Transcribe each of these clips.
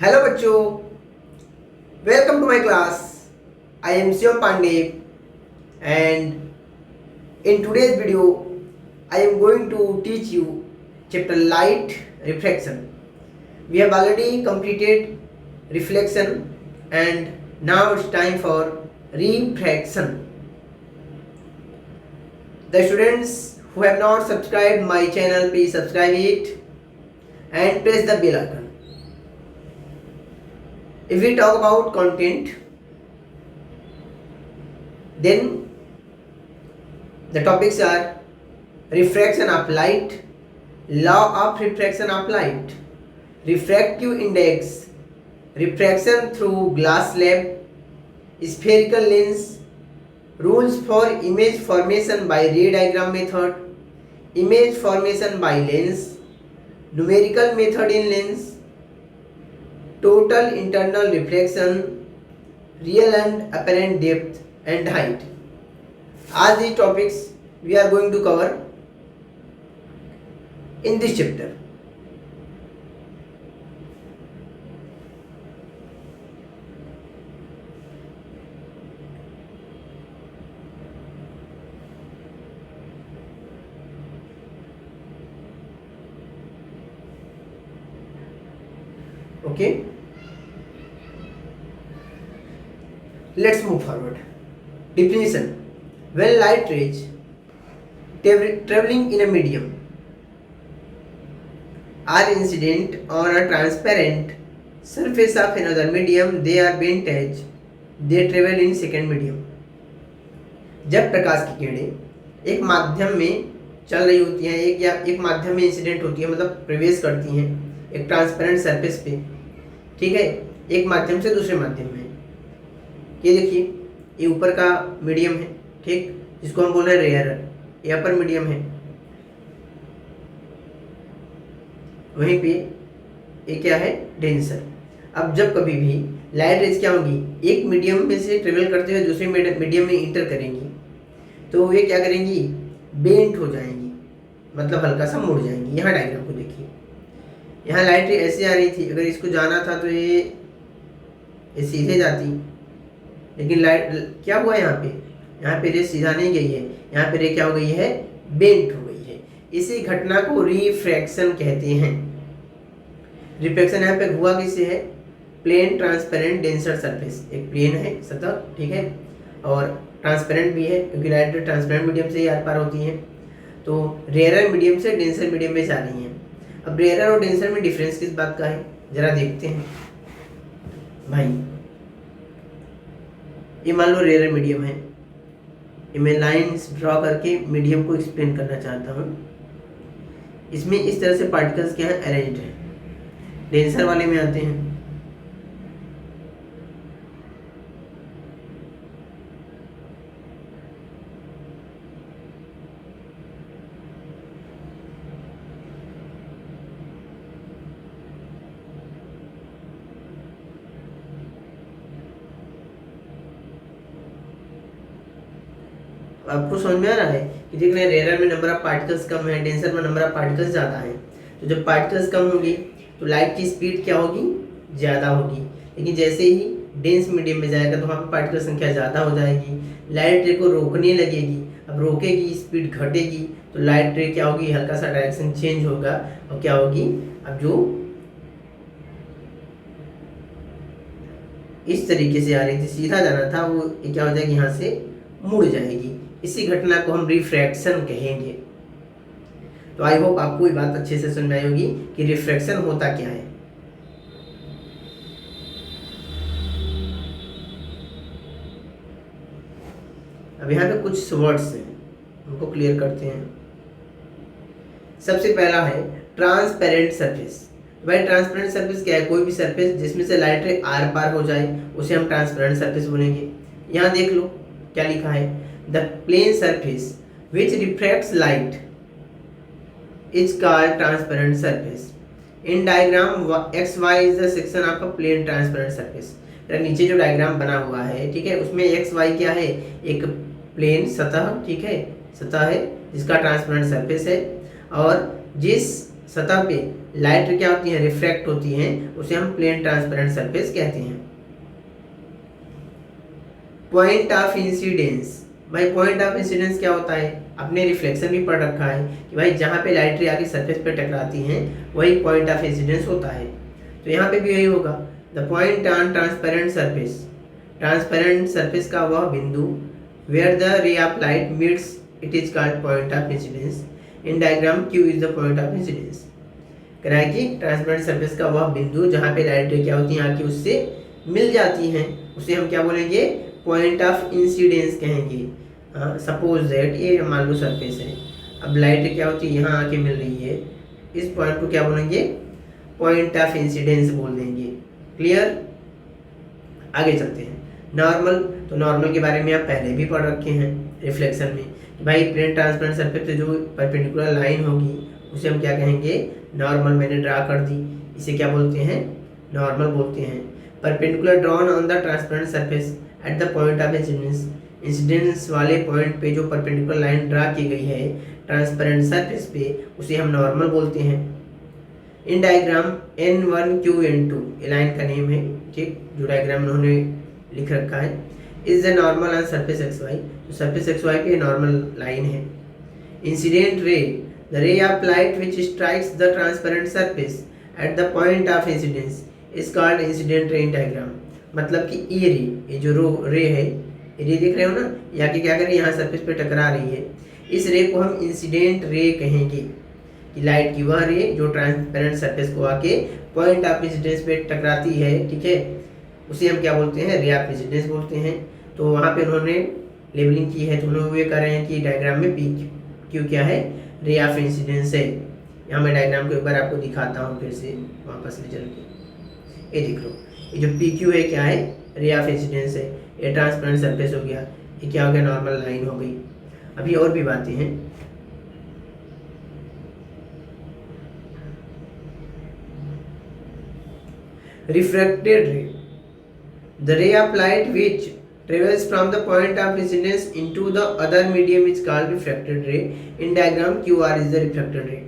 Hello बच्चों, welcome to my class. I am Shivam Pandey and in today's video I am going to teach you chapter light refraction. We have already completed reflection and now it's time for refraction. The students who have not subscribed my channel, please subscribe it and press the bell icon. If we talk about content, then the topics are refraction of light, law of refraction of light, refractive index, refraction through glass slab, spherical lens, rules for image formation by ray diagram method, image formation by lens, numerical method in lens, total internal reflection, real and apparent depth and height. All these topics we are going to cover in this chapter. Okay, let's move forward. Definition: when light rays traveling in a medium are incident on a transparent surface of another medium, they are bent as they travel in second medium. जब प्रकाश की किरणें एक माध्यम में चल रही होती हैं, एक माध्यम में इंसिडेंट होती है, मतलब प्रवेश करती हैं एक ट्रांसपेरेंट सरफेस पे, ठीक है, एक माध्यम से दूसरे माध्यम में। ये देखिए, ये ऊपर का मीडियम है, ठीक, जिसको हम बोल रहे हैं रेयर, ये अपर मीडियम है, वहीं पे ये क्या है, डेंसर। अब जब कभी भी लाइट रेज क्या होंगी, एक मीडियम में से ट्रेवल करते हुए दूसरे मीडियम में इंटर करेंगी, तो वे क्या करेंगी, बेंट हो जाएंगी, मतलब हल्का सा मुड़ जाएंगी। यहाँ डायग्राम को देखिए, यहाँ लाइट रे ऐसे आ रही थी, अगर इसको जाना था तो ये सीधे जाती, लेकिन लाइट क्या हुआ, यहाँ पे रे सीधा नहीं गई है, यहाँ पे रे क्या हो गई है, बेंट हो गई है। इसी घटना को रिफ्रैक्शन कहते हैं। रिफ्रैक्शन यहाँ पे हुआ किससे है, प्लेन ट्रांसपेरेंट डेंसर सरफेस, एक प्लेन है सतह, ठीक है, और ट्रांसपेरेंट भी है क्योंकि लाइट ट्रांसपेरेंट मीडियम से ही आर पार होती है, तो रेयर मीडियम से डेंसर मीडियम में जा रही हैं। अब रेयर और डेंसर में डिफरेंस किस बात का है, जरा देखते हैं भाई। ये मान लो रेयर मीडियम है, ये मैं लाइंस ड्रॉ करके मीडियम को एक्सप्लेन करना चाहता हूँ। इसमें इस तरह से पार्टिकल्स क्या है, अरेंज्ड है। डेंसर वाले में आते हैं, आपको समझ में आ रहा है कि देख रहे हैं, रेयर में नंबर ऑफ पार्टिकल्स कम है, डेंसर में नंबर ऑफ पार्टिकल्स ज़्यादा है। तो जब पार्टिकल्स कम होंगी तो लाइट की स्पीड क्या होगी, ज़्यादा होगी, लेकिन जैसे ही डेंस मीडियम में जाएगा तो वहाँ पर पार्टिकल संख्या ज़्यादा हो जाएगी, लाइट रे को रोकने लगेगी। अब रोकेगी, स्पीड घटेगी, तो लाइट रे क्या होगी, हल्का सा डायरेक्शन चेंज होगा, और क्या होगी, अब जो इस तरीके से आ रही थी, सीधा जाना था, वो क्या हो जाएगी, यहाँ से मुड़ जाएगी। इसी घटना को हम रिफ्रैक्शन कहेंगे। तो आई होप आपको ये बात अच्छे से समझ में आई होगी कि रिफ्रैक्शन होता क्या है। अब यहाँ पे कुछ वर्ड्स हैं, उनको क्लियर करते हैं। सबसे पहला है ट्रांसपेरेंट सरफेस। भाई ट्रांसपेरेंट सरफेस क्या है, कोई भी सरफेस जिसमें से लाइट रे आर पार हो जाए उसे हम ट्रांसपेरेंट सरफेस बोलेंगे। यहाँ देख लो क्या लिखा है, the plane surface which refracts light is called transparent surface. In diagram XY is the section of a plane transparent surface. नीचे जो डायग्राम बना हुआ है, ठीक है, उसमें XY क्या है, एक प्लेन सतह, ठीक है, सतह है जिसका ट्रांसपेरेंट सरफेस है, और जिस सतह पे लाइट रे क्या होती है, रिफ्रैक्ट होती हैं, उसे हम प्लेन ट्रांसपेरेंट सरफेस कहते हैं। पॉइंट ऑफ इंसिडेंस, भाई पॉइंट ऑफ इंसिडेंस क्या होता है, आपने रिफ्लेक्शन भी पढ़ रखा है कि भाई जहाँ पे लाइट रे आके सरफेस पे टकराती हैं वही पॉइंट ऑफ इंसिडेंस होता है। तो यहाँ पे भी यही होगा, the point on transparent surface, transparent surface का वह बिंदु where the ray of light meets it is called point of incidence. In diagram Q is the point of incidence. कह रहा है कि ट्रांसपेरेंट सरफेस का वह बिंदु जहाँ पे लाइट रे क्या होती है आके उससे मिल जाती हैं, उसे हम क्या बोलेंगे, पॉइंट ऑफ इंसिडेंस कहेंगे। सपोज दैट ये मान लो सरफेस है, अब लाइट क्या होती है यहाँ आके मिल रही है, इस पॉइंट को क्या बोलेंगे, पॉइंट ऑफ इंसिडेंस बोल देंगे। क्लियर, आगे चलते हैं। नॉर्मल, तो नॉर्मल के बारे में आप पहले भी पढ़ रखे हैं रिफ्लेक्शन में कि भाई प्लेन ट्रांसपेरेंट सरफेस पे जो परपेंडिकुलर लाइन होगी उसे हम क्या कहेंगे, नॉर्मल। मैंने ड्रा कर दी, इसे क्या बोलते हैं, नॉर्मल बोलते हैं। Perpendicular drawn on the transparent surface at the point of incidence, incidence वाले पॉइंट पे जो परपेंडिकुलर लाइन ड्रा की गई है ट्रांसपेरेंट सरफेस पे, उसे हम नॉर्मल बोलते हैं। In diagram N1 Q N2, ये लाइन का नेम है, ठीक, जो डायग्राम उन्होंने लिख रखा है। Is the normal on surface X Y, तो सरफेस एक्स वाई पे नॉर्मल लाइन है। Incident ray, the ray of light which strikes the transparent surface at the point of incidence is called incident ray in diagram. मतलब कि ये रे, ये जो रे है, ये रे देख रहे हो ना, या कि क्या कर रही है, यहाँ सरफेस पे टकरा रही है, इस रे को हम इंसिडेंट रे कहेंगे कि लाइट की वह रे जो ट्रांसपेरेंट सरफेस को आके पॉइंट ऑफ इंसिडेंस पे टकराती है, ठीक है, उसे हम क्या बोलते हैं, रे ऑफ इंसिडेंस बोलते हैं। तो वहाँ पे उन्होंने लेबलिंग की है, तो उन्होंने ये कह रहे हैं कि डायग्राम में पी क्यू क्या है, रे ऑफ इंसिडेंस है। यहाँ मैं डायग्राम को एक बार आपको दिखाता हूँ फिर से वापस ले चल के, ये देख लो, ये जो पी क्यू है क्या है, रे ऑफ इंसिडेंस है। ये ट्रांसपेरेंट सरफेस हो गया, ये क्या हो गया, नॉर्मल लाइन हो गई। अभी और भी बातें हैं। Refracted ray, the ray of light which travels from the point of incidence into the other medium is called refracted ray. In diagram QR is the refracted ray.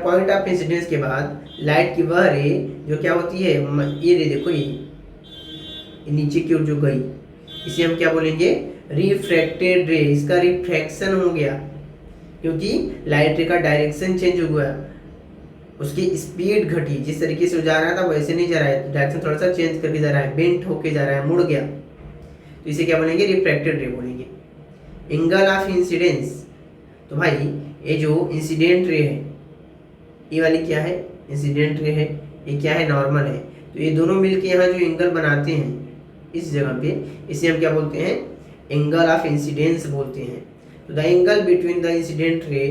Point of incidence के बाद light की वह रे जो क्या होती है, ये रे देखो, ये नीचे की ओर जो गई, इसे हम क्या बोलेंगे, रिफ्रैक्टेड रे। इसका रिफ्रैक्शन हो गया क्योंकि लाइट रे का डायरेक्शन चेंज हो गया, उसकी स्पीड घटी, जिस तरीके से जा रहा था वैसे नहीं जा रहा है, डायरेक्शन थोड़ा सा चेंज करके जा रहा है, बेंट होके जा रहा है, मुड़ गया, तो इसे क्या बोलेंगे, रिफ्रैक्टेड रे बोलेंगे। एंगल ऑफ इंसिडेंस, तो भाई ये जो इंसिडेंट रे है, ये वाली क्या है, इंसिडेंट रे है, ये क्या है, नॉर्मल है। तो ये दोनों मिलके यहाँ जो एंगल बनाते हैं इस जगह पे, इसे हम क्या बोलते हैं, एंगल ऑफ इंसिडेंस बोलते हैं। तो the angle between the incident रे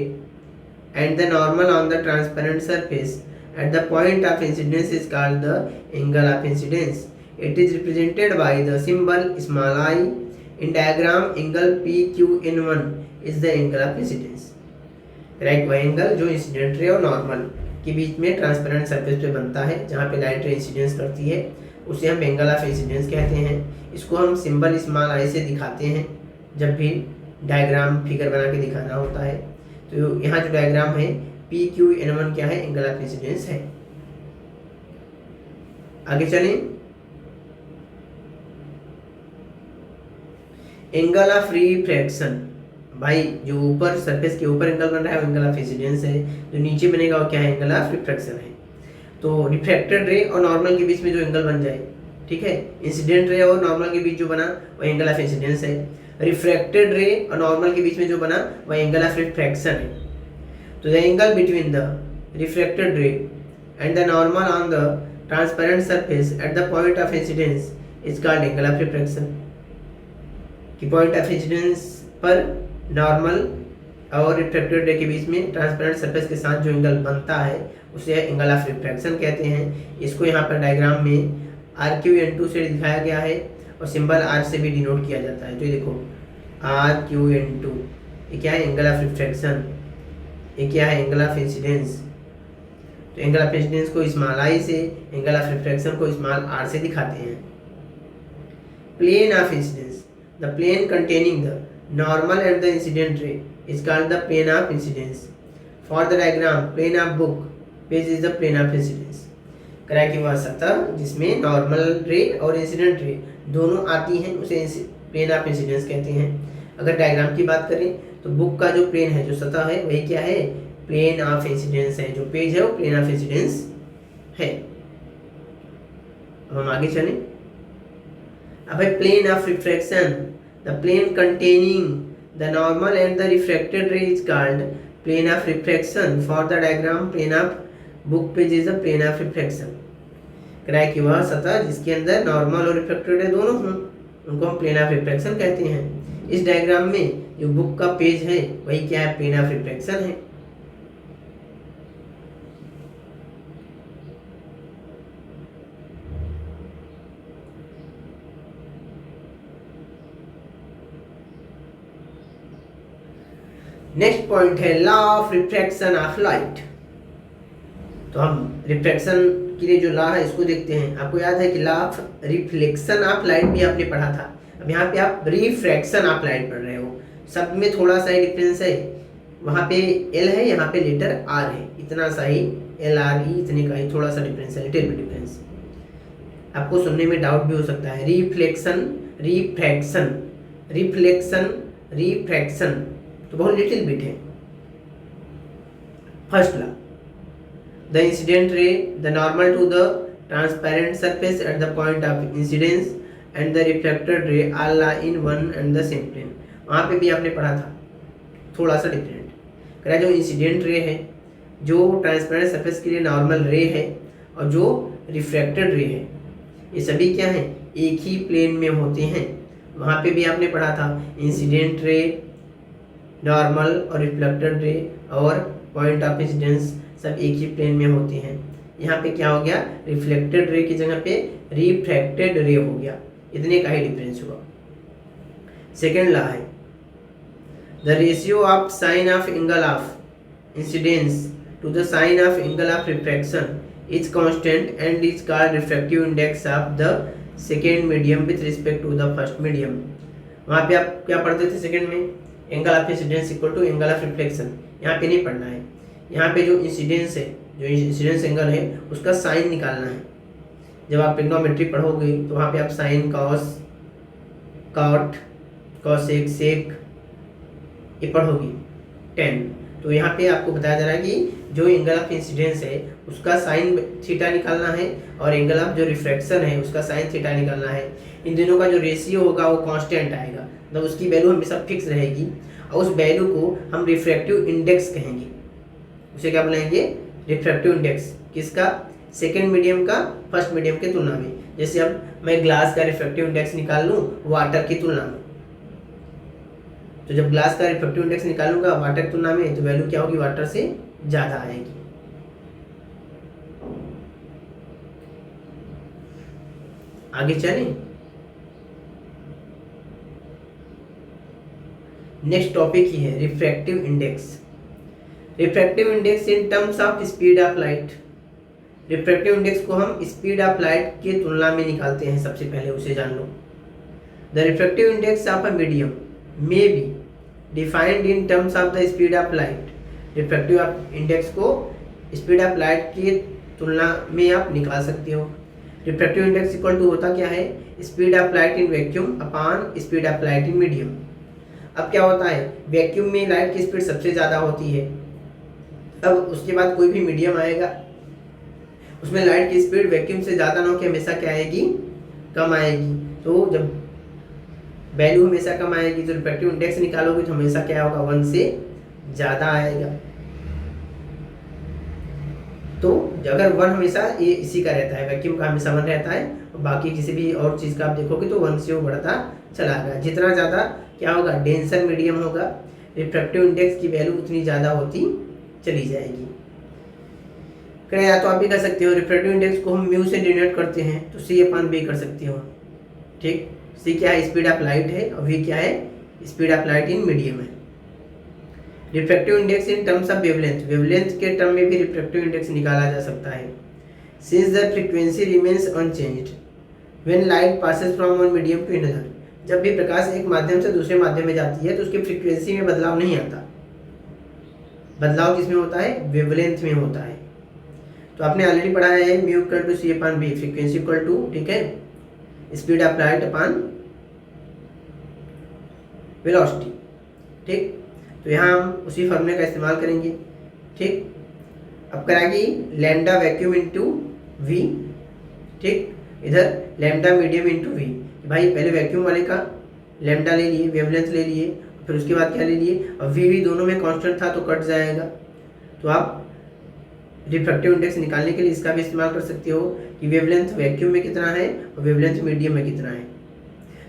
and the normal on the transparent surface at the point of incidence is called the angle of incidence. It is represented by the symbol small I. In diagram, angle PQN1 is the angle of incidence. Right, वह angle जो incident ray और normal के बीच में transparent surface पे बनता है, जहाँ पे लाइट रे इंसिडेंस करती है, उसे हम एंगल ऑफ इंसिडेंस कहते हैं। इसको हम सिंबल स्मॉल आई से दिखाते हैं जब भी डायग्राम फिगर बना के दिखाना होता है। तो यहाँ जो डायग्राम है PQN1 क्या है, एंगल ऑफ इंसिडेंस है। आगे चलें, एंगल ऑफ रिफ्रैक्शन, भाई जो ऊपर सरफेस के ऊपर एंगल बन रहा है वो एंगल ऑफ इंसिडेंस है, जो नीचे बनेगा वो क्या है, एंगल ऑफ रिफ्रैक्शन है। तो रिफ्रैक्टेड रे और नॉर्मल के बीच में जो एंगल बन जाए, ठीक है, इंसिडेंट रे और नॉर्मल के बीच जो बना वो एंगल ऑफ इंसिडेंस है। रिफ्रैक्टेड रे और नॉर्मल के बीच में जो बना वह एंगल ऑफ रिफ्रैक्शन है। तो the angle between the refracted रे and the normal on the transparent surface at the point of incidence is called angle of refraction. कि पॉइंट ऑफ इंसिडेंस पर नॉर्मल और रिफ्रैक्टेड रे के बीच में ट्रांसपेरेंट सरफेस के साथ जो एंगल बनता है उसे एंगल ऑफ रिफ्रैक्शन कहते हैं। इसको यहाँ पर डायग्राम में RQN2 से दिखाया गया है और सिंबल R से भी डिनोट किया जाता है। तो ये देखो RQN2, ये क्या है, एंगल ऑफ रिफ्रैक्शन, ये क्या है, एंगल ऑफ इंसिडेंस। तो एंगल ऑफ इंसिडेंस को स्मॉल आई से, एंगल ऑफ रिफ्रैक्शन को स्मॉल r से दिखाते हैं। Plane of incidence, the plane containing the normal and the incident ray is called the plane of incidence. For the diagram, plane of book page is the plane of incidence. करा कि वह सतह जिसमें normal रे और incident ray दोनों आती हैं उसे प्लेन ऑफ इंसिडेंस कहते हैं। अगर डायग्राम की बात करें तो बुक का जो प्लेन है, जो सतह है, वही क्या है, प्लेन ऑफ इंसिडेंस है। जो पेज है वो प्लेन ऑफ इंसिडेंस है। अब हम आगे चलें। अब है plane of refraction. The plane containing the normal and the refracted ray is called plane of refraction. For the diagram plane of book page is the plane of refraction. कराए कि वह सतह जिसके अंदर नॉर्मल और रिफ्रैक्टेड रे दोनों हों उनको हम प्लेन ऑफ रिफ्रैक्शन कहते हैं। इस डायग्राम में जो बुक का पेज है वही क्या है, प्लेन ऑफ रिफ्रैक्शन है। नेक्स्ट पॉइंट है law of refraction of light. तो हम रिफ्रैक्शन के लिए जो लॉ है इसको देखते हैं। आपको याद है कि law of reflection of light भी आपने पढ़ा था। अब यहाँ पे आप रिफ्रैक्शन ऑफ लाइट पढ़ रहे हो। शब्द में थोड़ा सा ही डिफरेंस है, वहाँ पे एल है, यहाँ पे लेटर आर है, इतना सा ही, एल आर ई इतने का ही थोड़ा सा डिफरेंस है, लिटिल बिट डिफरेंस। आपको सुनने में डाउट भी हो सकता है। रिफ्लेक्शन, रिफ्रैक्शन, रिफ्लेक्शन, रिफ्रैक्शन, तो बहुत लिटिल बिट है। First law, the incident ray the normal to the transparent surface at the point of incidence and the reflected ray all lie in one and the same plane. वहाँ पे भी आपने पढ़ा था, थोड़ा सा डिफरेंट करा। जो इंसिडेंट रे है, जो ट्रांसपेरेंट सरफेस के लिए नॉर्मल रे है, और जो रिफ्रैक्टेड रे है, ये सभी क्या हैं, एक ही प्लेन में होते हैं। वहाँ पे भी आपने पढ़ा था इंसिडेंट रे, नॉर्मल और रिफ्लेक्टेड रे और पॉइंट ऑफ इंसिडेंस सब एक ही प्लेन में होते हैं। यहाँ पे क्या हो गया, रिफ्लेक्टेड रे की जगह पे रिफ्रैक्टेड रे हो गया, इतने का ही डिफरेंस हुआ। सेकेंड लॉ है the ratio of sine of angle of incidence to the sine of angle of refraction is constant and is called refractive index of the second medium with respect to the first medium. वहाँ पे आप क्या पढ़ते थे second में, angle of incidence equal to angle of reflection. यहाँ पे नहीं पढ़ना है, यहाँ पे जो इंसिडेंस है, जो इंसिडेंस एंगल है, उसका साइन निकालना है। जब आप ट्रिग्नोमेट्री पढ़ोगे तो वहाँ पे आप साइन, कॉस, कॉट, कॉसेक, सेक ये पढ़ोगे 10। तो यहाँ पे आपको बताया जा रहा है कि जो एंगल ऑफ इंसिडेंस है उसका साइन थीटा निकालना है, और एंगल ऑफ जो रिफ्रैक्शन है उसका साइन थीटा निकालना है। इन दोनों का जो रेशियो होगा वो कांस्टेंट आएगा, मतलब उसकी वैल्यू हमेशा फिक्स रहेगी, और उस वैल्यू को हम रिफ्रैक्टिव इंडेक्स कहेंगे। उसे क्या बोलेंगे, रिफ्रैक्टिव इंडेक्स। किसका, सेकेंड मीडियम का फर्स्ट मीडियम की तुलना में। जैसे अब मैं ग्लास का रिफ्रैक्टिव इंडेक्स निकाल लूँ वाटर की तुलना में, तो जब ग्लास का रिफ्रैक्टिव इंडेक्स निकालूंगा वाटर की तुलना में, तो वैल्यू क्या होगी, वाटर से ज़्यादा आएगी। आगे चलें। नेक्स्ट टॉपिक ही है refractive index. Refractive index in terms of speed of light. Refractive index को हम स्पीड ऑफ लाइट की तुलना में निकालते हैं। सबसे पहले उसे जान लो। The refractive index of a medium may be defined in terms of the speed of light. Refractive index को स्पीड ऑफ लाइट की तुलना में आप निकाल सकते हो। रिफ्रैक्टिव इंडेक्स इक्वल टू होता क्या है, speed of light in vacuum upon speed of light in medium. अब क्या होता है, वैक्यूम में लाइट की स्पीड सबसे ज़्यादा होती है। अब उसके बाद कोई भी मीडियम आएगा, उसमें लाइट की स्पीड वैक्यूम से ज़्यादा ना होकर हमेशा क्या आएगी, कम आएगी। तो जब वैल्यू हमेशा कम आएगी तो रिफ्रैक्टिव इंडेक्स निकालोगे तो हमेशा क्या होगा, 1 से ज़्यादा आएगा। तो अगर 1 हमेशा ये इसी का रहता है, वैक्यूम का हमेशा 1 रहता है, और बाकी किसी भी और चीज़ का आप देखोगे तो 1 से वो बढ़ता चला गया। जितना ज़्यादा क्या होगा, डेंसर मीडियम होगा, रिफ्रैक्टिव इंडेक्स की वैल्यू उतनी ज़्यादा होती चली जाएगी। या तो आप भी कर सकते हो, रिफ्रैक्टिव इंडेक्स को हम म्यू से डिनोट करते हैं, तो C/B कर सकते हो। ठीक, C क्या है, स्पीड ऑफ लाइट है, और V क्या है, speed of light in medium है। Refractive index in terms of wavelength. Wavelength के टर्म में भी रिफ्रैक्टिव इंडेक्स निकाला जा सकता है। Since the frequency remains unchanged when light passes from one medium to another. जब भी प्रकाश एक माध्यम से दूसरे माध्यम में जाती है तो उसकी फ्रीक्वेंसी में बदलाव नहीं आता। बदलाव किसमें होता है, वेवलेंथ में होता है। तो आपने ऑलरेडी पढ़ा है mu equal to C upon B, frequency equal to, ठीक है, speed of light upon velocity, ठीक। तो यहाँ हम उसी फॉर्मूले का इस्तेमाल करेंगे, ठीक। अब कराएगी लैम्डा वैक्यूम इंटू वी, ठीक, इधर लैम्डा मीडियम इंटू वी। भाई पहले वैक्यूम वाले का लैम्डा ले लिए, वेवलेंथ ले लिए, फिर उसके बाद क्या ले लिए, और वी भी दोनों में कांस्टेंट था तो कट जाएगा। तो आप रिफ्रैक्टिव इंडेक्स निकालने के लिए इसका भी इस्तेमाल कर सकते हो कि वेवलेंथ वैक्यूम में कितना है और वेवलेंथ मीडियम में कितना है।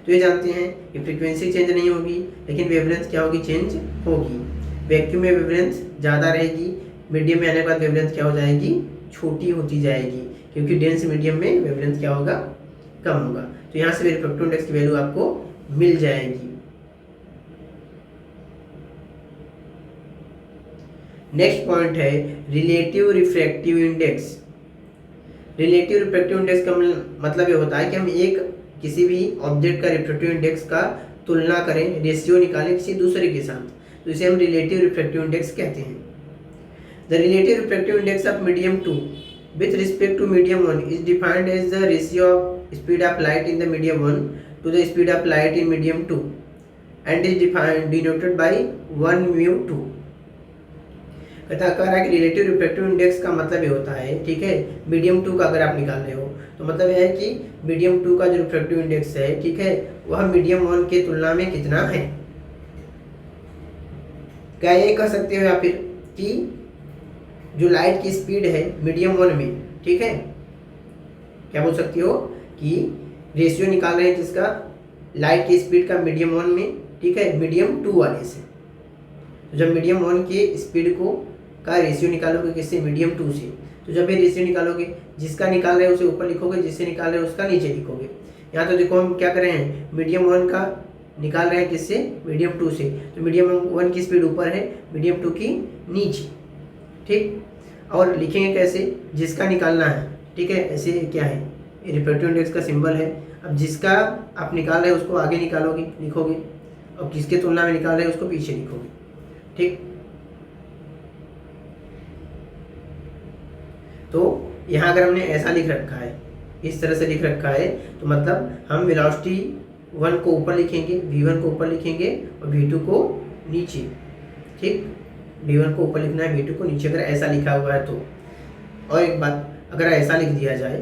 तो ये जानते हैं कि फ्रीक्वेंसी चेंज नहीं होगी, लेकिन वेवलेंथ क्या होगी, चेंज होगी। वैक्यूम में वेवलेंथ ज़्यादा रहेगी, मीडियम में आने के बाद वेवलेंथ क्या हो जाएगी, छोटी होती जाएगी, क्योंकि डेंस मीडियम में वेवलेंथ क्या होगा, कम होगा। तो यहाँ से रिफ्रैक्टिव इंडेक्स की वैल्यू आपको मिल जाएगी। नेक्स्ट पॉइंट है relative refractive index. Relative refractive index का मतलब ये होता है कि हम एक किसी भी ऑब्जेक्ट का रिफ्रैक्टिव इंडेक्स का तुलना करें, रेशियो निकालें किसी दूसरे के साथ, तो इसे हम रिलेटिव रिफ्रैक्टिव इंडेक्स कहते हैं। The relative refractive index of medium 2 with respect to medium 1 is defined as the ratio of speed of light in the medium 1 to the speed of light in medium 2 and is denoted by 1 mu 2। कहा कि relative refractive index का मतलब ये होता है, ठीक है, medium 2 का अगर आप निकाल रहे हो तो मतलब यह है कि मीडियम 2 का जो रिफ्रैक्टिव इंडेक्स है, ठीक है, वह मीडियम 1 के तुलना में कितना है। क्या ये कह सकते हो या फिर कि जो लाइट की स्पीड है मीडियम 1 में, ठीक है, क्या बोल सकती हो कि रेशियो निकाल रहे हैं जिसका लाइट की स्पीड का मीडियम 1 में, ठीक है, मीडियम 2 वाले से। तो जब मीडियम 1 के स्पीड को का रेशियो निकालोगे किससे, मीडियम 2 से, तो जब ये रेशियो निकालोगे जिसका निकाल रहे हैं उसे ऊपर लिखोगे, जिससे निकाल रहे हैं उसका नीचे लिखोगे। यहाँ तो देखो हम क्या कर रहे हैं, मीडियम 1 का निकाल रहे हैं किससे, मीडियम 2 से, तो मीडियम 1 की स्पीड ऊपर है, मीडियम 2 की नीचे, ठीक। और लिखेंगे कैसे, जिसका निकालना है, ठीक है, ऐसे क्या है, रिफ्रैक्टिव इंडेक्स का सिंबल है। अब जिसका आप निकाल रहे हैं उसको आगे निकालोगे, लिखोगे, और किसके तुलना में निकाल रहे हैं उसको पीछे लिखोगे, ठीक। तो यहाँ अगर हमने ऐसा लिख रखा है, इस तरह से लिख रखा है, तो मतलब हम वेलोसिटी 1 को ऊपर लिखेंगे, v1 को ऊपर लिखेंगे और v2 को नीचे, ठीक। v1 को ऊपर लिखना है, v2 को नीचे, अगर ऐसा लिखा हुआ है तो। और एक बात, अगर ऐसा लिख दिया जाए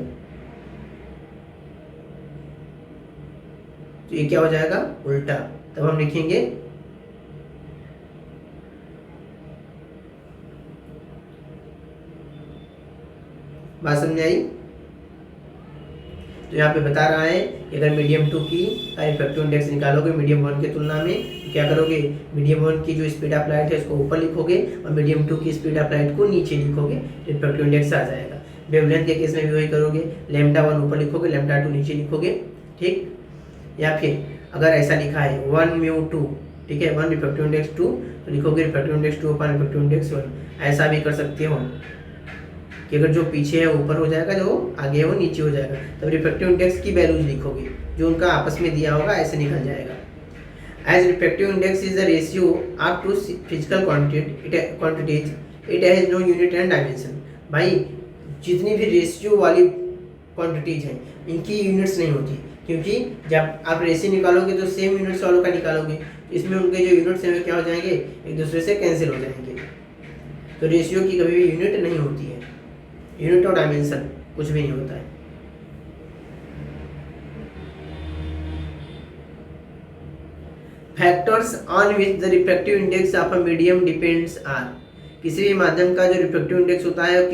तो ये क्या हो जाएगा, उल्टा। तब हम लिखेंगे बात समझ आई। तो यहाँ पे बता रहा है कि अगर मीडियम 2 की रिफ्रैक्टिव इंडेक्स निकालोगे मीडियम 1 की तुलना में, तो क्या करोगे, मीडियम 1 की जो स्पीड ऑफ लाइट है उसको ऊपर लिखोगे और मीडियम 2 की स्पीड ऑफ लाइट को नीचे लिखोगे, रिफ्रैक्टिव इंडेक्स आ जाएगा। वेवलेंथ के केस में भी वही करोगे, लैम्डा 1 ऊपर लिखोगे, लैम्डा 2 नीचे लिखोगे, ठीक। या फिर अगर ऐसा लिखा है 1 म्यू 2, ठीक है, 1 रिफ्रैक्टिव इंडेक्स 2, तो लिखोगे refractive index 2 upon refractive index 1। ऐसा भी कर सकते हो कि अगर जो पीछे है ऊपर हो जाएगा, जो आगे है वो नीचे हो जाएगा, तब रिफ्रैक्टिव इंडेक्स की वैल्यूज लिखोगे, जो उनका आपस में दिया होगा ऐसे निकल जाएगा। As refractive index is the ratio of two physical quantities, it has no unit and dimension. भाई जितनी भी रेशियो वाली क्वांटिटीज हैं इनकी यूनिट्स नहीं होती, क्योंकि जब आप रेशियो निकालोगे तो सेम यूनिट्स वालों का निकालोगे, इसमें उनके जो यूनिट्स हैं वो क्या हो जाएंगे, एक दूसरे से कैंसिल हो जाएंगे। तो रेशियो की कभी भी यूनिट नहीं होती है, यूनिट और डायमेंशन कुछ भी नहीं होता है। Factors on which the refractive index of a medium depends are. किसी भी माध्यम का जो रिफ्रैक्टिव इंडेक्स होता है वो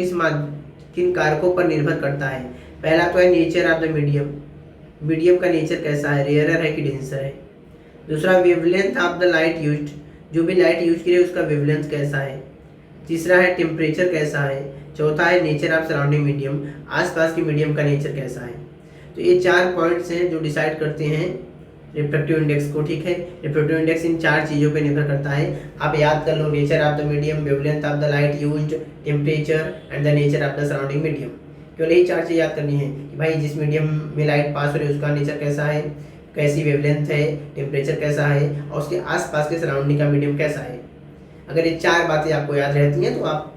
किन कारकों पर निर्भर करता है। पहला तो है nature of the medium, medium का नेचर कैसा है, रेयरर है कि डेंसर है। दूसरा wavelength of the light used, जो भी लाइट यूज की है उसका वेवलेंथ कैसा है। तीसरा है टेम्परेचर कैसा है। चौथा है नेचर ऑफ सराउंडिंग मीडियम, आसपास के मीडियम का नेचर कैसा है। तो ये 4 पॉइंट्स हैं जो डिसाइड करते हैं रिफ्रैक्टिव इंडेक्स को, ठीक है। रिफ्रैक्टिव इंडेक्स इन 4 चीज़ों पे निर्भर करता है। आप याद कर लो, nature of the medium, wavelength of the light used, temperature and the nature of the surrounding medium. केवल यही 4 चीज़ याद करनी है कि भाई जिस मीडियम में लाइट पास हो रही है उसका नेचर कैसा है, कैसी वेवलेंथ है, टेम्परेचर कैसा है और उसके आसपास के सराउंडिंग का मीडियम कैसा है। अगर ये 4 बातें आपको याद रहती हैं तो आप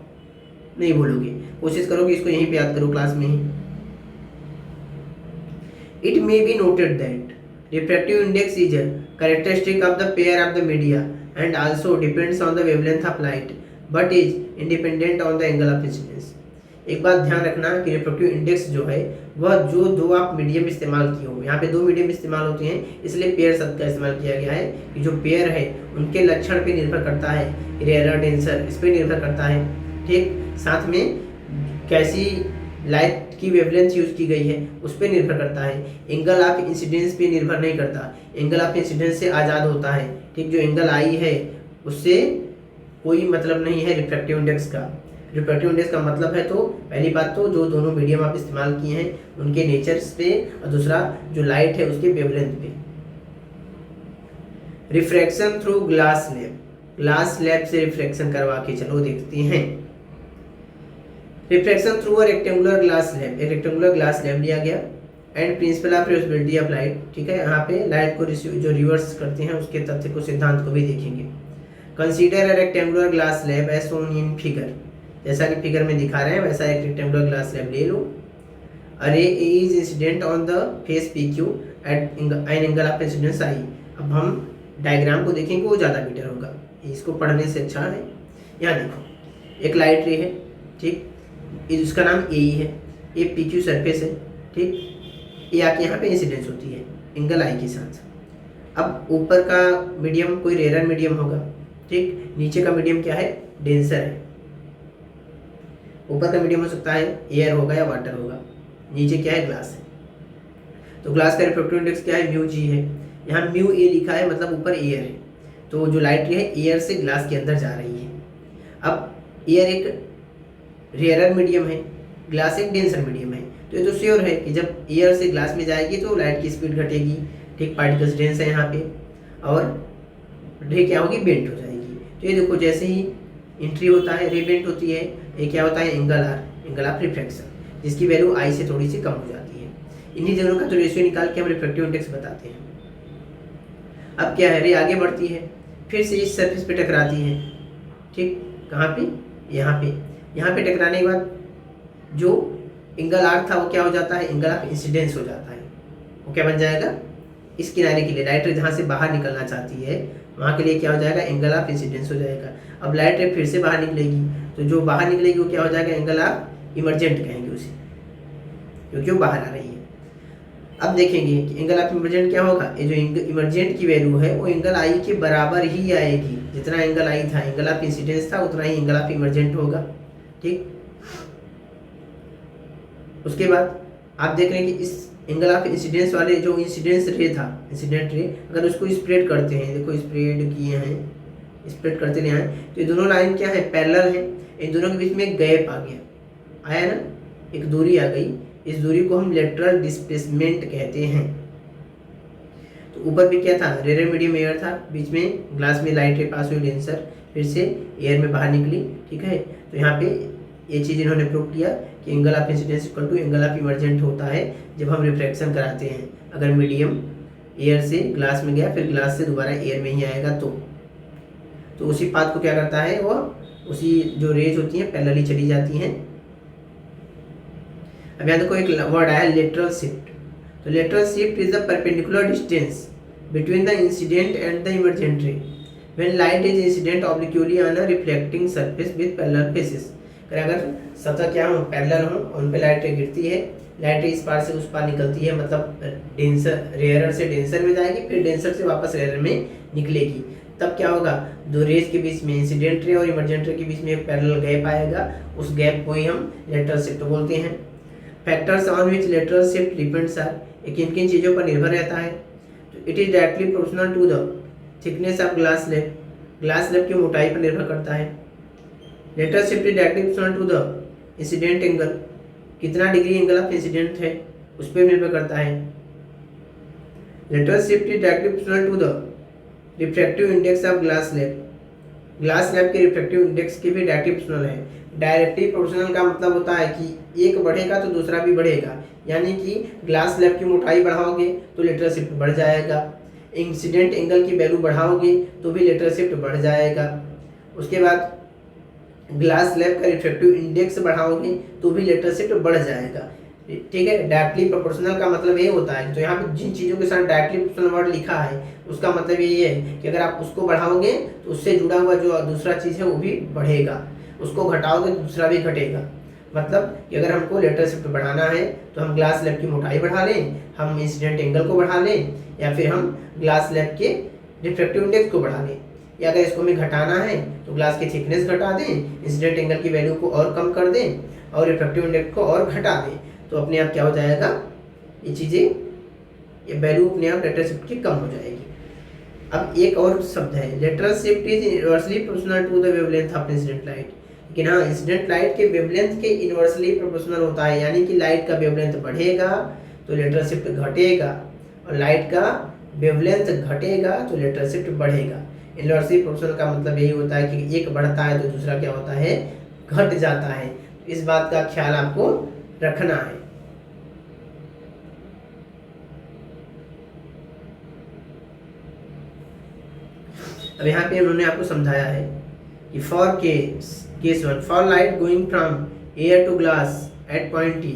नहीं भूलोगे। कोशिश करो कि इसको यहीं पे याद करो क्लास में ही। It may be noted that refractive index is a characteristic of the pair of the media and also depends on the wavelength of light but is independent on the angle of incidence। एक बात ध्यान रखना कि refractive index जो है वह जो दो आप मीडियम इस्तेमाल किए हो, यहाँ पे दो मीडियम इस्तेमाल होते हैं इसलिए पेयर शब्द का इस्तेमाल किया गया है कि जो पेयर है उनके लक्षण पे निर्भर करता है, रेयर डेंसर इस पे निर्भर करता है, ठीक। साथ में कैसी लाइट की वेवलेंथ यूज की गई है उस पर निर्भर करता है, एंगल ऑफ इंसिडेंस पे निर्भर नहीं करता, एंगल ऑफ इंसिडेंस से आज़ाद होता है, ठीक। जो एंगल आई है उससे कोई मतलब नहीं है रिफ्रैक्टिव इंडेक्स का। रिफ्रैक्टिव इंडेक्स का मतलब है तो पहली बात तो जो दोनों मीडियम आप इस्तेमाल किए हैं उनके नेचर्स पे और दूसरा जो लाइट है उसके वेवलेंथ पे। Refraction through glass slab, glass slab से रिफ्रैक्शन करवा के चलो देखते हैं। Refraction through a rectangular glass slab, एक रेक्टेंगुलर ग्लास स्लैब लिया गया and principle of reversibility of light, ठीक है। यहाँ पे लाइट को जो रिवर्स करते हैं उसके तथ्य को, सिद्धांत को भी देखेंगे। Consider a rectangular glass slab as shown in figure, जैसा कि फिगर में दिखा रहे हैं वैसा एक रेक्टेंगुलर ग्लास स्लैब ले लो। अरे a is incident on the face P Q at an angle of incidence i. अब हम डायग्राम को देखेंगे वो ज़्यादा बेटर होगा, इसको पढ़ने से अच्छा है। यहाँ देखो एक लाइट रे है, ठीक, इसका नाम ए है, ये पी क्यू सरफेस है, ठीक। ये आके यहाँ पे इंसिडेंस होती है एंगल आई के साथ। अब ऊपर का मीडियम कोई रेयर मीडियम होगा, ठीक। नीचे का मीडियम क्या है, डेंसर है। ऊपर का मीडियम हो सकता है एयर होगा या वाटर होगा, नीचे क्या है, ग्लास है। तो ग्लास का रिफ्रैक्टिव इंडेक्स क्या है, म्यू जी है। यहाँ म्यू ए लिखा है मतलब ऊपर एयर है, तो जो लाइट रे है एयर से ग्लास के अंदर जा रही है। अब एयर एक रेयर मीडियम है, ग्लास एक डेंसर मीडियम है, तो ये तो श्योर है कि जब एयर से ग्लास में जाएगी तो लाइट की स्पीड घटेगी, ठीक। पार्टिकल्स डेंस है यहाँ पे और रे क्या होगी, बेंट हो जाएगी। तो ये देखो जैसे ही एंट्री होता है रे बेंट होती है, ये क्या होता है, angle R, angle of refraction, जिसकी वैल्यू आई से थोड़ी सी कम हो जाती है। इन्हीं दोनों का तो रेशियो निकाल के हम रिफ्रैक्टिव इंडेक्स बताते हैं। अब क्या है, रे आगे बढ़ती है, फिर से इस सरफेस पे टकराती है, ठीक। कहाँ पे, यहाँ पे। यहाँ पे टकराने के बाद जो एंगल आर था वो क्या हो जाता है, एंगल ऑफ इंसिडेंस हो जाता है। वो क्या बन जाएगा, इस किनारे के लिए लाइट रे जहाँ से बाहर निकलना चाहती है वहाँ के लिए क्या हो जाएगा, एंगल ऑफ इंसिडेंस हो जाएगा। अब लाइट रे फिर से बाहर निकलेगी तो जो बाहर निकलेगी वो क्या हो जाएगा, एंगल ऑफ इमरजेंट कहेंगे उसे, क्योंकि वो बाहर आ रही है। अब देखेंगे कि एंगल ऑफ इमरजेंट क्या होगा, ये जो इमरजेंट की वैल्यू है वो एंगल आई के बराबर ही आएगी। जितना एंगल आई था, एंगल ऑफ इंसिडेंस था, उतना ही एंगल ऑफ इमरजेंट होगा, ठीक। उसके बाद आप देख रहे हैं कि इस एंगल ऑफ इंसिडेंस वाले जो इंसिडेंस रे था, इंसिडेंट रे, अगर उसको स्प्रेड करते हैं, देखो स्प्रेड किए हैं, स्प्रेड करते रहे हैं, तो ये दोनों लाइन क्या है, पैरेलल है। इन दोनों के बीच में एक गैप आ गया, आया ना, एक दूरी आ गई। इस दूरी को हम लेटरल डिस्प्लेसमेंट कहते हैं। तो ऊपर भी क्या था, रेयर मीडियम एयर था, बीच में ग्लास में लाइट रे पास हुई, डेंसर फिर से एयर में बाहर निकली, ठीक है। तो यहाँ पे ये चीज़ इन्होंने प्रूव किया कि angle of incidence equal to angle of emergent होता है जब हम रिफ्रैक्शन कराते हैं। अगर मीडियम एयर से ग्लास में गया फिर ग्लास से दोबारा एयर में ही आएगा तो उसी पाथ को क्या करता है, वह उसी जो रेज होती हैं पैरेलली चली जाती हैं। अब यहाँ देखो एक वर्ड आया लेटरल शिफ्ट। तो lateral shift is the perpendicular distance between the incident and the emergent ray when light is incident obliquely on a reflecting surface with parallel faces. अगर सतह क्या हो, पैरेलल हो, उन पे लाइट गिरती है, लाइट इस पार से उस पार निकलती है, मतलब डेंसर, रेयर से डेंसर में जाएगी, फिर डेंसर से वापस रेयर में निकलेगी। तब क्या होगा, दो रेज के बीच में, इंसिडेंट रे और इमरजेंट रे के बीच में एक पैरेलल गैप आएगा, उस गैप को ही हम लेटरल शिफ्ट बोलते हैं। Factors on which lateral shift depends are, ये किन किन चीज़ों पर निर्भर रहता है। तो it is directly proportional to the thickness of glass slab, glass slab की मोटाई पर निर्भर करता है। Lateral shift is directly proportional to the incident angle, कितना डिग्री एंगल ऑफ इंसिडेंट है उस पर निर्भर करता है। Lateral shift is directly proportional to the refractive index of glass slab, glass slab के रिफ्रैक्टिव इंडेक्स की भी डायरेक्टली प्रोपोर्शनल है। डायरेक्टली प्रोपोर्शनल का मतलब होता है कि एक बढ़ेगा तो दूसरा भी बढ़ेगा, यानी कि ग्लास स्लैब की मोटाई बढ़ाओगे तो लेटरल शिफ्ट बढ़ जाएगा, इंसिडेंट एंगल की वैल्यू बढ़ाओगे तो भी लेटरल शिफ्ट बढ़ जाएगा। उसके बाद ग्लास स्लैब का रिफ्रैक्टिव इंडेक्स बढ़ाओगे तो भी लेटरल शिफ्ट बढ़ जाएगा। ठीक है, डायरेक्टली प्रोपोर्शनल का मतलब ये होता है, तो यहाँ पे जिन चीज़ों के साथ डायरेक्टली प्रोपोर्शनल वर्ड लिखा है उसका मतलब ये है कि अगर आप उसको बढ़ाओगे तो उससे जुड़ा हुआ जो दूसरा चीज़ है वो भी बढ़ेगा, उसको घटाओगे तो दूसरा भी घटेगा। मतलब कि अगर हमको लेटरल शिफ्ट बढ़ाना है तो हम ग्लास स्लैब की मोटाई बढ़ा लें, हम इंसिडेंट एंगल को बढ़ा लें, या फिर हम ग्लास स्लैब के रिफ्रैक्टिव इंडेक्स को बढ़ा लें, या अगर इसको हमें घटाना है तो ग्लास की थिकनेस घटा दें, इंसिडेंट एंगल की वैल्यू को और कम कर दें और रिफ्रैक्टिव इंडेक्स को और घटा दें, तो अपने आप क्या हो जाएगा, ये चीज़ें, ये वैल्यू अपने आप लेटरल शिफ्ट की कम हो जाएगी। अब एक और शब्द है, lateral shift is inversely proportional to the wavelength of incident light. लेकिन हाँ, इंसिडेंट लाइट के वेवलेंथ के इनवर्सली प्रोपोर्शनल होता है, यानी कि लाइट का वेवलेंथ बढ़ेगा तो लेटरल शिफ्ट घटेगा, और लाइट का वेवलेंथ घटेगा तो लेटरल शिफ्ट बढ़ेगा। इनवर्सली प्रोपोर्शनल का मतलब यही होता है कि एक बढ़ता है तो दूसरा क्या होता है, घट जाता है। इस बात का ख्याल आपको रखना है। अब यहाँ पे उन्होंने आपको समझाया है कि for case one, for light going from air to glass at point T,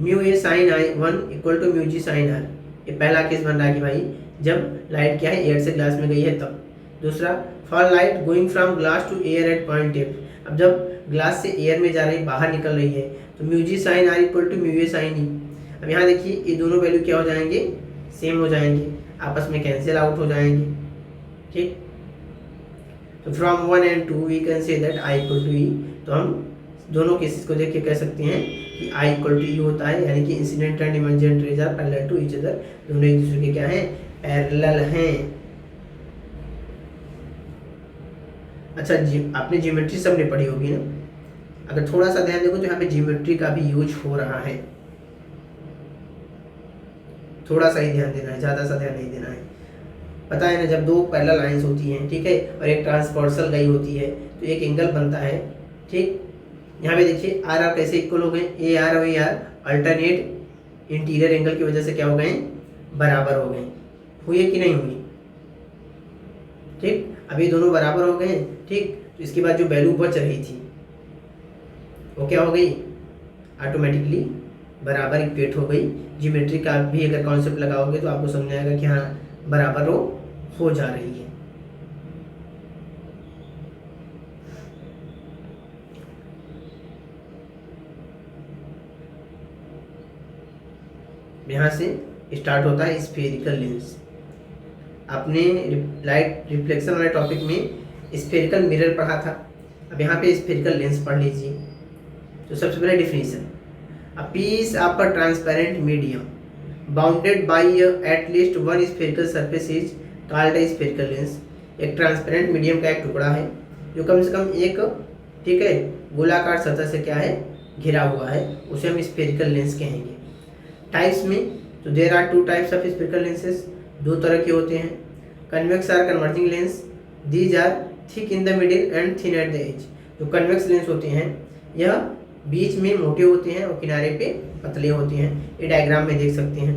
mu A sine I one equal to mu ji sine R. ये पहला केस बन रहा है कि भाई जब लाइट क्या है, एयर से ग्लास में गई है तब। दूसरा, for light going from glass to air at point F, अब जब ग्लास से एयर में जा रही, बाहर निकल रही है, तो mu ji sine r equal to mu A sine e. अब यहाँ देखिए ये दोनों वैल्यू क्या हो जाएंगे, सेम हो जाएंगे, आपस में कैंसिल आउट हो जाएंगे। ठीक, तो from 1 and 2 we can say that i equal to e. तो हम दोनों केसेस को देख के कह सकते हैं कि आई इक्वल टू ई होता है, यानी कि incident and emergent rays are parallel to each other, दोनों एक दूसरे के क्या हैं, पैरेलल हैं। अच्छा जी, आपने ज्योमेट्री सबने पढ़ी होगी ना, अगर थोड़ा सा ध्यान देखो तो यहाँ पे ज्योमेट्री का भी यूज हो रहा है, थोड़ा सा ही ध्यान देना है, ज़्यादा सा ध्यान नहीं देना है। पता है ना, जब दो पैरेलल लाइंस होती हैं, ठीक है, और एक ट्रांसवर्सल गई होती है तो एक एंगल बनता है। ठीक, यहाँ पे देखिए आर आर कैसे इक्वल हो गए, ए आर और A R alternate interior angle की वजह से क्या हो गए, बराबर हो गए। हुई कि नहीं हुई? ठीक, अब ये दोनों बराबर हो गए। ठीक, तो इसके बाद जो वैल्यू बच रही थी वो क्या हो गई, ऑटोमेटिकली बराबर इक्वेट हो गई। ज्योमेट्री का भी अगर कॉन्सेप्ट लगाओगे तो आपको समझ आएगा कि हाँ बराबर हो जा रही है। यहाँ से स्टार्ट होता है स्फेरिकल लेंस। आपने लाइट रिफ्लेक्शन वाले टॉपिक में स्फेरिकल मिरर पढ़ा था, अब यहाँ पे स्फेरिकल लेंस पढ़ लीजिए। तो सबसे पहले definition, a piece of a transparent medium bounded by at least one spherical surface is called a spherical lens. एक ट्रांसपेरेंट मीडियम का एक टुकड़ा है जो कम से कम एक, ठीक है, गोलाकार सतह से क्या है, घिरा हुआ है, उसे हम स्फेरिकल लेंस कहेंगे। टाइप्स में तो there are two types of spherical lenses, दो तरह के होते हैं। Convex or converging lens, these are thick in the middle and thin at the edge. जो कन्वेक्स लेंस होते हैं यह बीच में मोटे होते हैं और किनारे पे पतले होते हैं, ये डायग्राम में देख सकते हैं।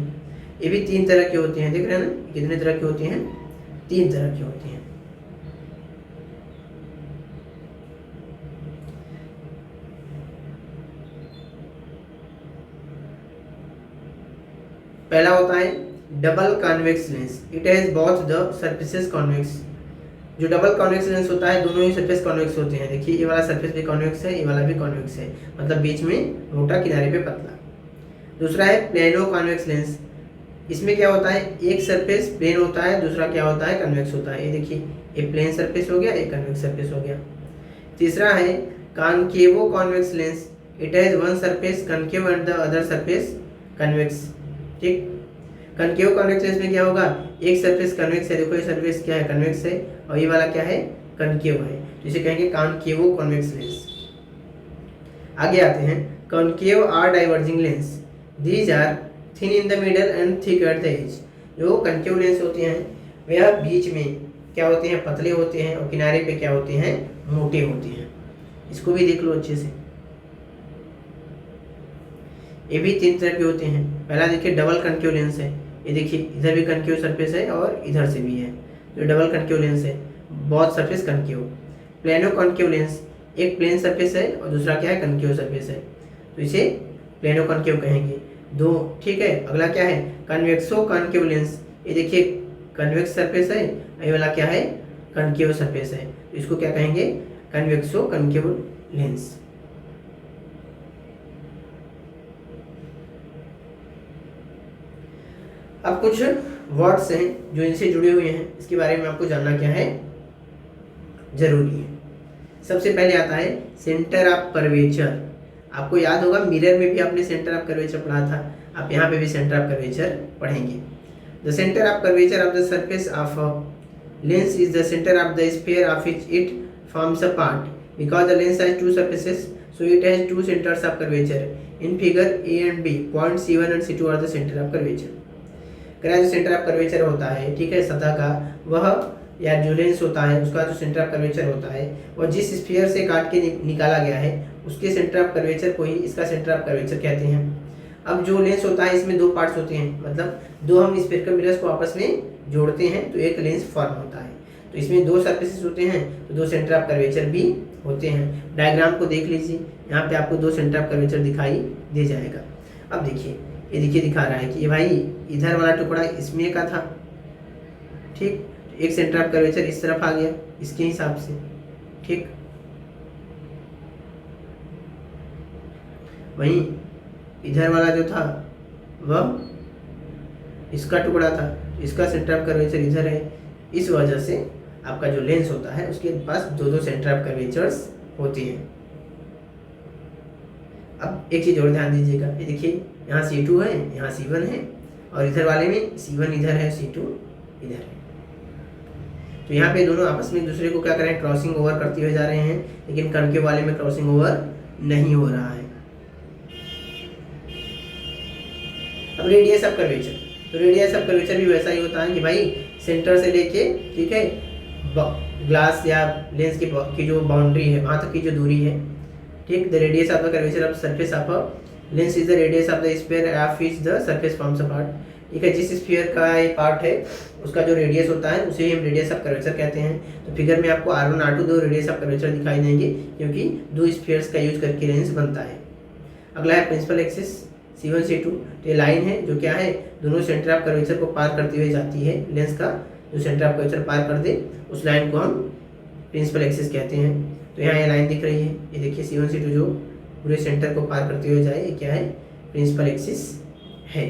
ये भी तीन तरह के होते हैं, देख रहे हैं ना, कितने तरह के होते हैं, तीन तरह के होते हैं। पहला होता है double convex lens, it has both the surfaces convex. जो डबल कॉन्वेक्स लेंस होता है दोनों ही सरफेस कॉन्वेक्स होते हैं। देखिए ये वाला सरफेस भी कॉन्वेक्स है, ये वाला भी कॉन्वेक्स है, मतलब बीच में मोटा किनारे पे पतला। दूसरा है प्लेनो कॉन्वेक्स लेंस, इसमें क्या होता है, एक सरफेस प्लेन होता है, दूसरा क्या होता है, कन्वेक्स होता है। ये देखिए ये प्लेन सरफेस हो गया, एक कन्वेक्स सरफेस हो गया। तीसरा है कॉनकेवो convex lens, it has one surface concave and the other surface convex. ठीक, कॉनकेव कॉन्वेक्स लेंस में क्या होगा, एक सरफेस कन्वेक्स है, देखो ये सरफेस क्या है, कन्वेक्स है, और ये वाला क्या है, कॉनकेव है, तो इसे कहेंगे कॉनकेवो कॉन्वेक्स लेंस। आगे आते हैं concave or diverging lens, these are thin in the middle and thick at the edge. जो कॉनकेव लेंस होते हैं वह बीच में क्या होते हैं, पतले होते हैं, और किनारे पे क्या होते हैं, मोटे होते हैं। इसको भी देख लो अच्छे से। ये भी तीन तरह के होते हैं। पहला देखिए डबल कॉनकेव लेंस है, ये देखिए इधर भी कॉनकेव सरफेस है और इधर से भी है, तो डबल कॉनकेव लेंस है, बहुत surface concave. Plano concave lens, एक प्लेन सरफेस है और दूसरा क्या है, कनकेव सरफेस है, तो इसे प्लेनो कनकेव कहेंगे दो। ठीक है, अगला क्या है, कन्वेक्सो कनकेव लेंस। ये देखिए कन्वेक्स सरफेस है, ये वाला क्या है, कनकेव सरफेस है, तो इसको क्या कहेंगे, कन्वेक्सो कनकेव लेंस। अब कुछ वर्ड्स हैं जो इनसे जुड़े हुए हैं, इसके बारे में आपको जानना क्या है, जरूरी है। सबसे पहले आता है सेंटर ऑफ कर्वेचर। आपको याद होगा मिरर में भी आपने सेंटर ऑफ कर्वेचर पढ़ा था, आप यहाँ पे भी सेंटर ऑफ कर्वेचर पढ़ेंगे। The centre of curvature of the surface of lens is the centre of the sphere of which it forms a part, because the lens has two surfaces so it has two centres of curvature. In figure A and B point C1 and C2 are the centre of curvature. कह जो centre of curvature होता है, ठीक है, सतह का, वह या जो लेंस होता है उसका जो सेंटर ऑफ कर्वेचर होता है और जिस स्फीयर से काट के निकाला गया है उसके सेंटर ऑफ कर्वेचर को ही इसका सेंटर ऑफ कर्वेचर कहते हैं। अब जो लेंस होता है इसमें दो पार्ट्स होते हैं, मतलब दो हम स्फीयरिकल मिरर्स को आपस में जोड़ते हैं तो एक लेंस फॉर्म होता है, तो इसमें दो सरफेसेस होते हैं तो दो सेंटर ऑफ कर्वेचर भी होते हैं। डायग्राम को देख लीजिए, यहाँ पे आपको दो सेंटर ऑफ कर्वेचर दिखाई दे जाएगा। अब देखिए, ये देखिए दिखा रहा है कि ये भाई इधर वाला टुकड़ा इसमें का था, ठीक, एक सेंटर ऑफ कर्वेचर इस तरफ आ गया इसके हिसाब से, ठीक। वहीं इधर वाला जो था वह इसका टुकड़ा था, इसका सेंटर ऑफ कर्वेचर इधर है। इस वजह से आपका जो लेंस होता है उसके पास दो दो सेंटर ऑफ कर्वेचर्स होते हैं। अब एक चीज़ और ध्यान दीजिएगा, ये देखिए यहाँ C2 है, यहाँ C1 है और इधर वाले में C1 इधर है, C2 इधर है। तो यहाँ पे दोनों आपस में एक दूसरे को क्या करें, क्रॉसिंग ओवर करते हुए जा रहे हैं, लेकिन कनकेव वाले में क्रॉसिंग ओवर नहीं हो रहा है। अब रेडियस ऑफ कर्वेचर, तो रेडियस ऑफ कर्वेचर भी वैसा ही होता है कि भाई सेंटर से लेके, ठीक है, ग्लास या लेंस की जो बाउंड्री है वहाँ तक की जो दूरी है, ठीक। The radius of the curvature of surface of a lens is the radius of the sphere of which the surface forms a part. ठीक है, जिस स्फीयर का ये पार्ट है उसका जो रेडियस होता है उसे हम रेडियस ऑफ कर्वेचर कहते हैं। तो फिगर में आपको R1 R2 दो रेडियस ऑफ कर्वेचर दिखाई देंगे क्योंकि दो स्फीयर्स का यूज करके लेंस बनता है। अगला है प्रिंसिपल एक्सिस C1 C2, तो ये लाइन है जो क्या है, दोनों सेंटर ऑफ कर्वेचर को पार करते हुए जाती है। लेंस का जो सेंटर ऑफ कर्वेचर पार कर दे उस लाइन को हम प्रिंसिपल एक्सिस कहते हैं। तो यहाँ ये लाइन दिख रही है, ये देखिए C1 C2 जो पूरे सेंटर को पार करते हुए जाए, ये क्या है, प्रिंसिपल एक्सिस है।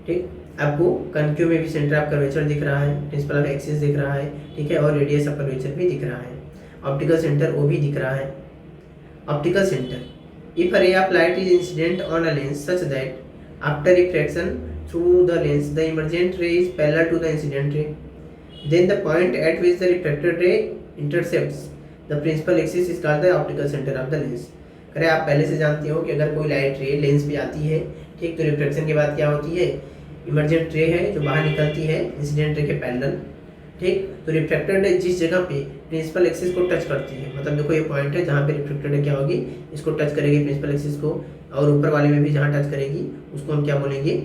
ठीक, आपको कनकेव में भी सेंटर ऑफ कर्वेचर दिख रहा है, प्रिंसिपल ऑफ एक्सिस दिख रहा है, ठीक है, और रेडियस ऑफ कर्वेचर भी दिख रहा है। ऑप्टिकल सेंटर वो भी दिख रहा है। Optical centre, if a ray of light is incident on a lens such that after reflection through the lens the emergent ray is parallel to the incident ray, then the point at which the refracted ray intercepts the principal axis is called the optical center of the lens। करें आप पहले से जानते हो कि अगर कोई light ray lens पे आती है, ठीक, तो रिफ्लेक्शन के बाद क्या होती है, इमर्जेंट रे है जो बाहर निकलती है इंसिडेंट रे के पैरेलल, ठीक। तो रिफ्लेक्टेड रे जिस जगह पे प्रिंसिपल एक्सिस को टच करती है, मतलब देखो ये पॉइंट है जहाँ पे रिफ्लेक्टेड रे क्या होगी, इसको टच करेगी प्रिंसिपल एक्सिस को, और ऊपर वाले में भी जहाँ टच करेगी उसको हम क्या बोलेंगे,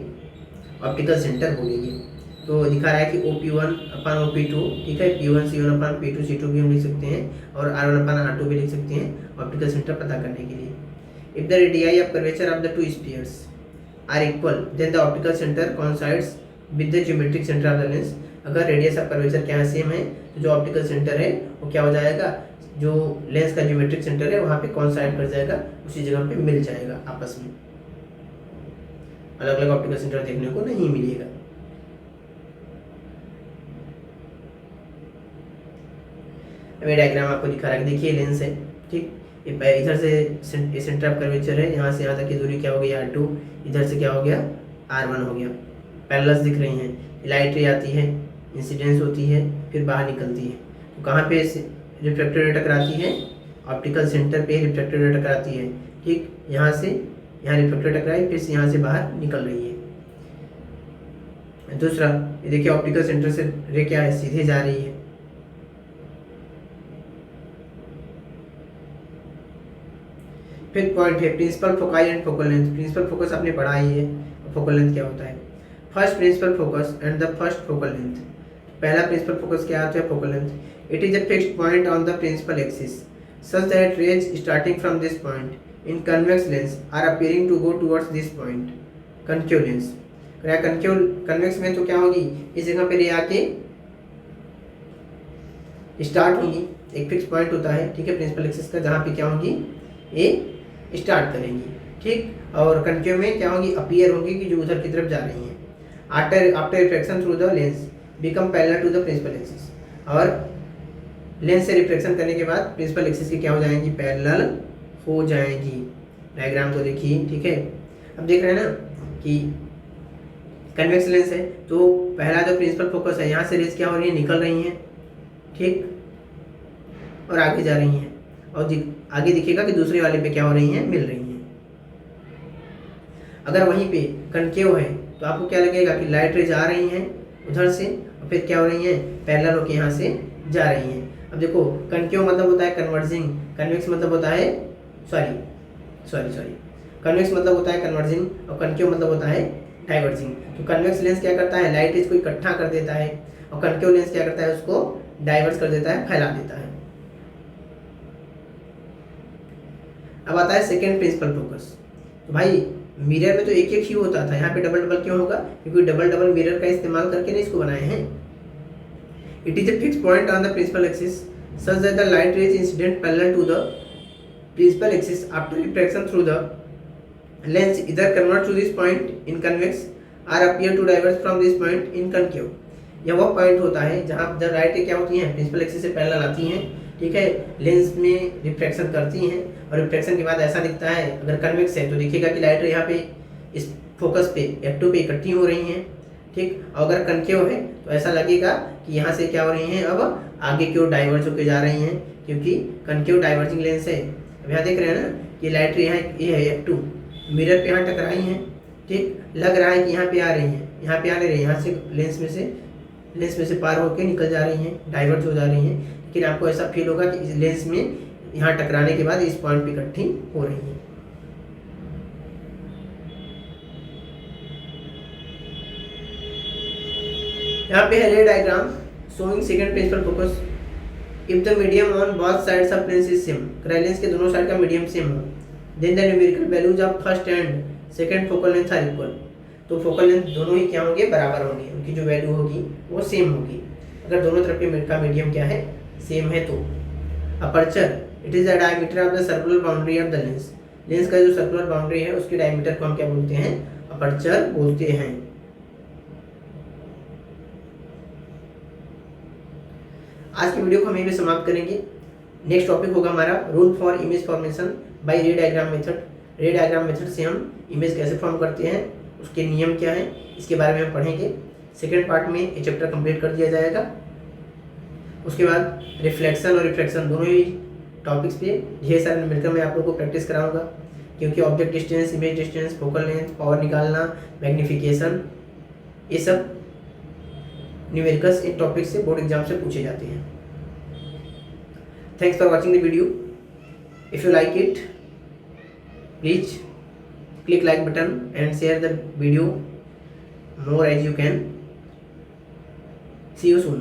ऑप्टिकल सेंटर बोलेंगे। तो दिखा रहा है कि OP1 अपन OP2, ठीक है, P1 C1 अपन P2 C2 भी हम लिख सकते हैं और R1 अपन R2 भी लिख सकते हैं ऑप्टिकल सेंटर पता करने के लिए। If the radii of curvature of the two spheres are equal then the optical centre coincides with the geometric centre of the lens. अगर रेडियस ऑफ कर्वेचर क्या सेम है तो जो ऑप्टिकल सेंटर है वो क्या हो जाएगा, जो लेंस का ज्योमेट्रिक सेंटर है वहाँ पे कोइंसाइड कर जाएगा, उसी जगह पे मिल जाएगा आपस में। अलग अलग ऑप्टिकल सेंटर देखने को नहीं मिलेगा। ये डायग्राम आपको दिखा रहा है, देखिए लेंस है, ठीक, ये इधर से सेंटर ऑफ कर्वेचर है, यहाँ से यहाँ तक की दूरी क्या हो गई R2, इधर से क्या हो गया R1 हो गया। पैरेलल्स दिख रही हैं, लाइट रे आती है, इंसिडेंस होती है, फिर बाहर निकलती है। तो कहाँ पे रिफ्लेक्टेड रे टकराती है, ऑप्टिकल सेंटर पे रिफ्लेक्टेड रे टकराती है, ठीक, यहाँ से यहाँ रिफ्लेक्टेड टकराई, फिर से यहाँ से बाहर निकल रही है। दूसरा ये देखिए ऑप्टिकल सेंटर से रे क्या है, सीधे जा रही है। फिर पॉइंट है principal foci and focal length. Principal focus आपने पढ़ा ही है, फोकल लेंथ क्या होता है। First principal focus and the first focal length. पहला प्रिंसिपल फोकस क्या होता है, focal length. It is a fixed point on the principal axis such that rays starting from this point in convex lens are appearing to go towards this point. Concave lens, concave convex में तो क्या होगी, इस जगह पे रे आके start होंगी. एक फिक्स पॉइंट होता है, ठीक है, प्रिंसिपल एक्सिस का, जहाँ पे क्या होंगी, ये स्टार्ट करेंगी, ठीक. और कनकेव में क्या होगी, अपीयर होंगी कि जो उधर की तरफ जा रही हैं. After reflection through the lens become parallel to the principal axis. और लेंस से रिफ्लेक्शन करने के बाद प्रिंसिपल एक्सिस की क्या हो जाएंगी, पैरेलल हो जाएंगी. डायग्राम को देखिए, ठीक है. अब देख रहे हैं ना कि कन्वेक्स लेंस है, तो पहला जो प्रिंसिपल फोकस है, यहाँ से रेज क्या हो रही है, निकल रही हैं, ठीक, और आगे जा रही हैं. और आगे दिखेगा कि दूसरे वाले पे क्या हो रही हैं, मिल रही हैं. अगर वहीं पे कनकेव है तो आपको क्या लगेगा कि लाइट रेज आ रही हैं उधर से और फिर क्या हो रही हैं, पैरेलल होकर यहाँ से जा रही हैं. अब देखो, कनकेव मतलब होता है कन्वर्जिंग, कन्वेक्स मतलब होता है सॉरी कन्वेक्स मतलब होता है कन्वर्जिंग और कनकेव मतलब होता है डाइवर्जिंग. तो कन्वेक्स लेंस क्या करता है, लाइट रेज को इकट्ठा कर देता है, और कनकेव लेंस क्या करता है, उसको डाइवर्स कर देता है, फैला देता है. अब आता है सेकेंड प्रिंसिपल फोकस. तो भाई मिरर में तो एक एक ही होता था, यहाँ पे डबल डबल क्यों होगा, क्योंकि डबल डबल मिरर का इस्तेमाल करके नहीं इसको बनाए हैं. It is a fix point on the principal axis such that the light rays incident parallel to the principal axis after reflection through the lens इधर convert to this point in convex or appear to diverge from this point in concave. यह वह point होता है जहाँ जब लाइटें क्या होती हैं, प्रिंसिपल एक्सिस से पैरेलल आती हैं, ठीक है, लेंस में रिफ्लेक्शन करती हैं, और रिफ्लेक्शन के बाद ऐसा दिखता है, अगर कन्वेक्स है तो दिखेगा कि लाइट यहाँ पे इस फोकस पे F2 पे इकट्ठी हो रही हैं, ठीक. और अगर कनकेव है तो ऐसा लगेगा कि यहाँ से क्या हो रही हैं, अब आगे की ओर डाइवर्ज होकर जा रही हैं, क्योंकि कनकेव डाइवर्जिंग लेंस है. अब यहाँ देख रहे हैं ना कि लाइट यहाँ ये है F2, मिरर पे यहाँ टकराई हैं, ठीक, लग रहा है कि यहाँ पे आ रही हैं, यहाँ पे आने रही हैं, यहाँ से लेंस में से पार होकर निकल जा रही हैं, डाइवर्ट हो जा रही हैं, लेकिन आपको ऐसा फील होगा कि इस लेंस में यहाँ टकराने के बाद इस पॉइंट पे इकट्ठी हो रही हैं. यहाँ पे है ray diagram showing second principal focus. If the medium on both sides of lens is same, lens के दोनों साइड का मीडियम सेम हो, then the numerical values of first and second focal length are equal. तो focal length दोनों ही क्या होंगे, बराबर होंगे, उनकी जो वैल्यू होगी वो सेम होगी. अगर दोनों तरफ के का मीडियम क्या है, सेम है. तो aperture, it is the diameter of the circular boundary of the lens. Lens का जो सर्कुलर बाउंड्री है उसके डायमीटर को हम क्या बोलते हैं, अपर्चर बोलते हैं. आज की वीडियो को हम यहीं पे समाप्त करेंगे. नेक्स्ट टॉपिक होगा हमारा rule for image formation by रे डायग्राम मेथड. रे डायग्राम मेथड से हम इमेज कैसे फॉर्म करते हैं, उसके नियम क्या हैं, इसके बारे में हम पढ़ेंगे. सेकेंड पार्ट में ये चैप्टर कंप्लीट कर दिया जाएगा. उसके बाद रिफ्लेक्शन और रिफ्रैक्शन दोनों ही टॉपिक्स पे ढेर सारे मिलकर मैं आप लोगों को प्रैक्टिस कराऊंगा, क्योंकि object distance, image distance, focal length, power निकालना, मैग्नीफिकेशन, ये सब न्यूमेरिकल्स इन टॉपिक से बोर्ड एग्जाम से पूछे जाते हैं. Thanks for watching the video. If you like it, please click like button and share the video more as you can. See you soon.